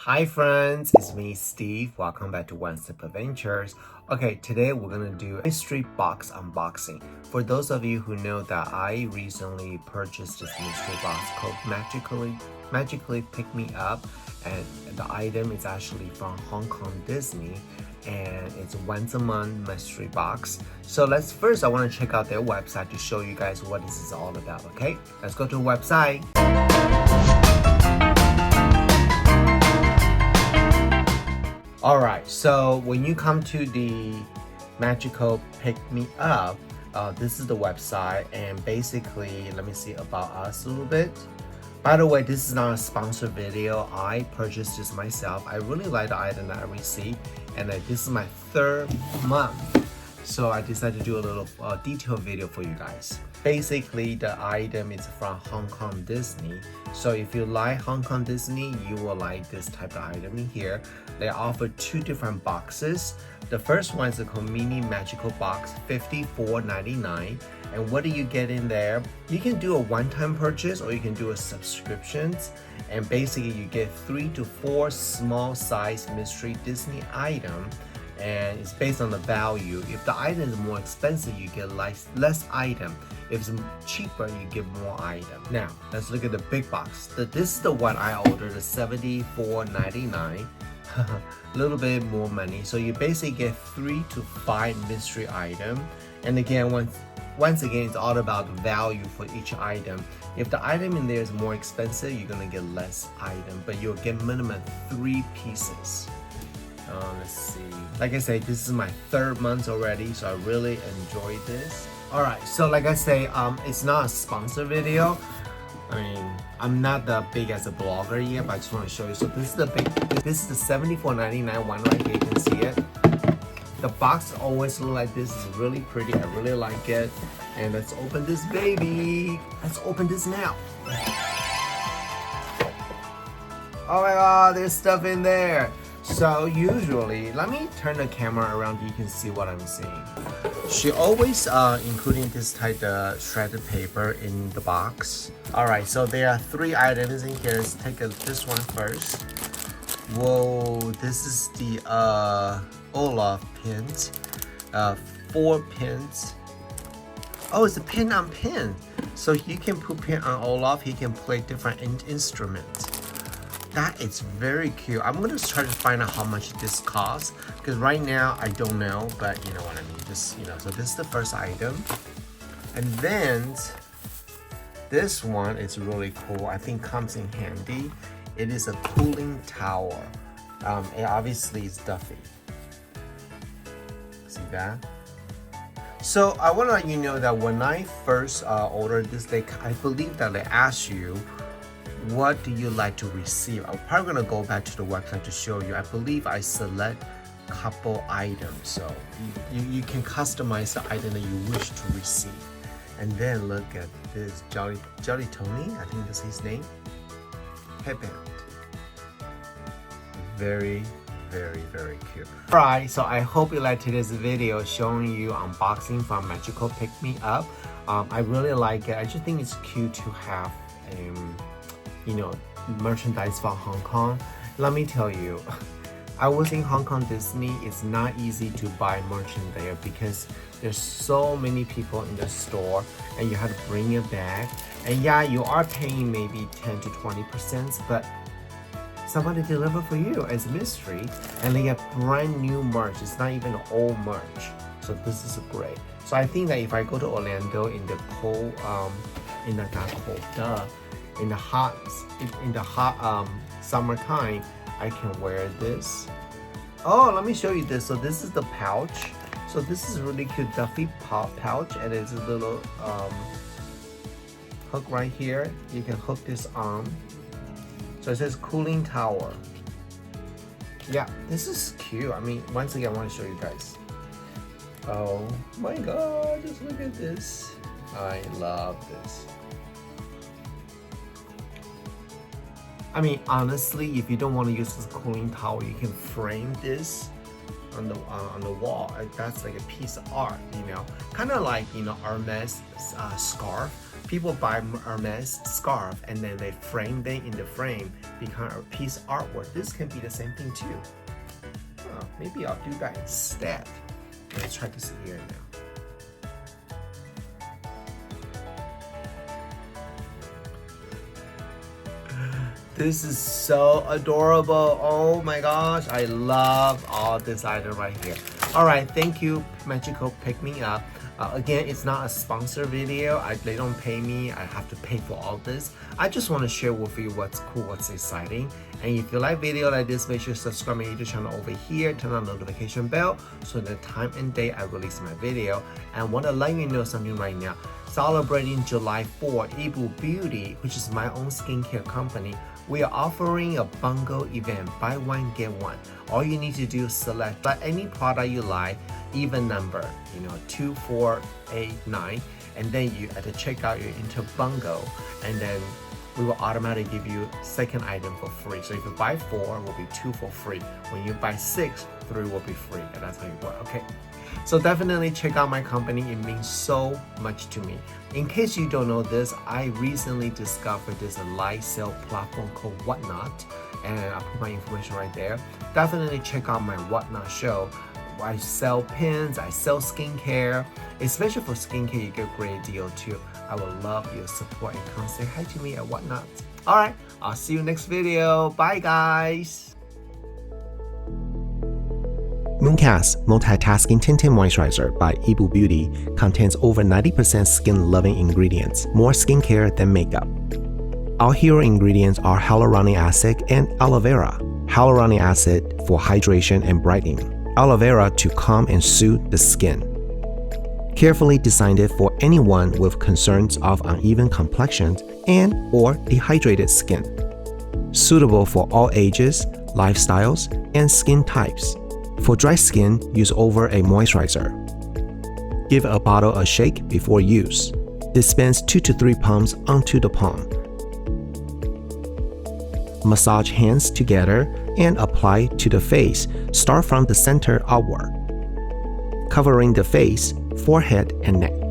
Hi friends, it's me Steve. Welcome back to One Step Adventures. Okay, today we're gonna do a mystery box unboxing. For those of you who know that I recently purchased this mystery box called Magically Pick Me Up, and the item is actually from Hong Kong Disney, and it's once a month mystery box. So I want to check out their website to show you guys what this is all about. Okay, let's go to the website. Alright, so when you come to the Magical Pick Me Up, this is the website, and basically, let me see about us a little bit. By the way, this is not a sponsored video. I purchased this myself. I really like the item that I received, and this is my third month. So I decided to do a little detailed video for you guys. Basically, the item is from Hong Kong Disney. So if you like Hong Kong Disney, you will like this type of item in here. They offer two different boxes. The first one is called Mini Magical Box, $54.99. And what do you get in there? You can do a one-time purchase or you can do a subscriptions. And basically you get 3 to 4 small size mystery Disney items. And it's based on the value. If the item is more expensive, you get less item. If it's cheaper, you get more item. Now, let's look at the big box. This is the one I ordered, the $74.99. A little bit more money. So you basically get 3 to 5 mystery items. And again, once again, it's all about the value for each item. If the item in there is more expensive, you're gonna get less item, but you'll get minimum 3 pieces. Let's see. Like I say, this is my third month already, so I really enjoy this. Alright, so like I say, it's not a sponsor video. I mean, I'm not that big as a blogger yet, but I just want to show you. So this is the $74.99 one right here. You can see it. The box always look like this. It's really pretty. I really like it. And let's open this baby. Let's open this now. Oh my god, there's stuff in there. So usually, let me turn the camera around so you can see what I'm seeing. She always including this type of shredded paper in the box. Alright, so there are 3 items in here. Let's take this one first. Whoa, this is the Olaf pins. 4 pins. Oh, it's a pin on pin. So you can put pin on Olaf, he can play different instruments. That is very cute. I'm gonna try to find out how much this costs, because right now I don't know, but you know what I mean. Just, you know, so this is the first item. And then this one is really cool. I think comes in handy. It is a cooling tower. It obviously is Duffy. See that? So I want to let you know that when I first ordered this, I believe that they asked you, what do you like to receive? I'm probably gonna go back to the website to show you. I believe I select a couple items, so you can customize the item that you wish to receive. And then look at this Jolly Tony, I think that's his name. Headband. Very, very, very cute. Alright, so I hope you liked today's video showing you unboxing from Magical Pick Me Up. I really like it. I just think it's cute to have you know, merchandise from Hong Kong. Let me tell you, I was in Hong Kong Disney. It's not easy to buy merchandise there because there's so many people in the store and you have to bring your bag. And yeah, you are paying maybe 10 to 20%, but somebody deliver for you as a mystery, and they get brand new merch. It's not even old merch. So this is great. So I think that if I go to Orlando in the cold, in the hot summertime, I can wear this. Oh, let me show you this. So this is the pouch. So this is really cute Duffy pouch, and it's a little hook right here. You can hook this on. So it says cooling tower. Yeah, this is cute. I mean, once again, I want to show you guys. Oh my god, just look at this. I love this. I mean, honestly, if you don't want to use this cooling tower, you can frame this on the wall. That's like a piece of art, you know, kind of like, you know, Hermes scarf. people buy Hermes scarf and then they frame them in the frame, become a piece of artwork. This can be the same thing too. Oh, maybe I'll do that instead. Let's try this here now. This is so adorable. Oh my gosh, I love all this item right here. All right, thank you, Magical Pick Me Up. Again, it's not a sponsor video. They don't pay me. I have to pay for all this. I just want to share with you what's cool, what's exciting. And if you like video like this, make sure to subscribe my YouTube channel over here. Turn on the notification bell so the time and day I release my video. And want to let you know something right now. Celebrating July 4, Yibu Beauty, which is my own skincare company, we are offering a bundle event, buy one, get one. All you need to do is select any product you like, even number, 2, 4, 8, 9, and then you at the checkout you enter bundle, and then we will automatically give you second item for free. So if you buy 4, it will be 2 for free. When you buy 6, 3 will be free, and that's how you work. Okay. So definitely check out my company. It means so much to me. In case you don't know this, I recently discovered this live sale platform called Whatnot, and I put my information right there. Definitely check out my Whatnot show. I sell pins, I sell skincare. Especially for skincare, you get a great deal too. I would love your support and come say hi to me at Whatnot. All right, I'll see you next video. Bye guys. Mooncast Multitasking Tinted Moisturizer by Yibu Beauty contains over 90% skin-loving ingredients, more skincare than makeup. Our hero ingredients are hyaluronic acid and aloe vera. Hyaluronic acid for hydration and brightening, aloe vera to calm and soothe the skin. Carefully designed it for anyone with concerns of uneven complexions and or dehydrated skin. Suitable for all ages, lifestyles, and skin types. For dry skin, use over a moisturizer. Give a bottle a shake before use. Dispense 2 to 3 pumps onto the palm. Massage hands together and apply to the face. Start from the center outward, covering the face, forehead, and neck.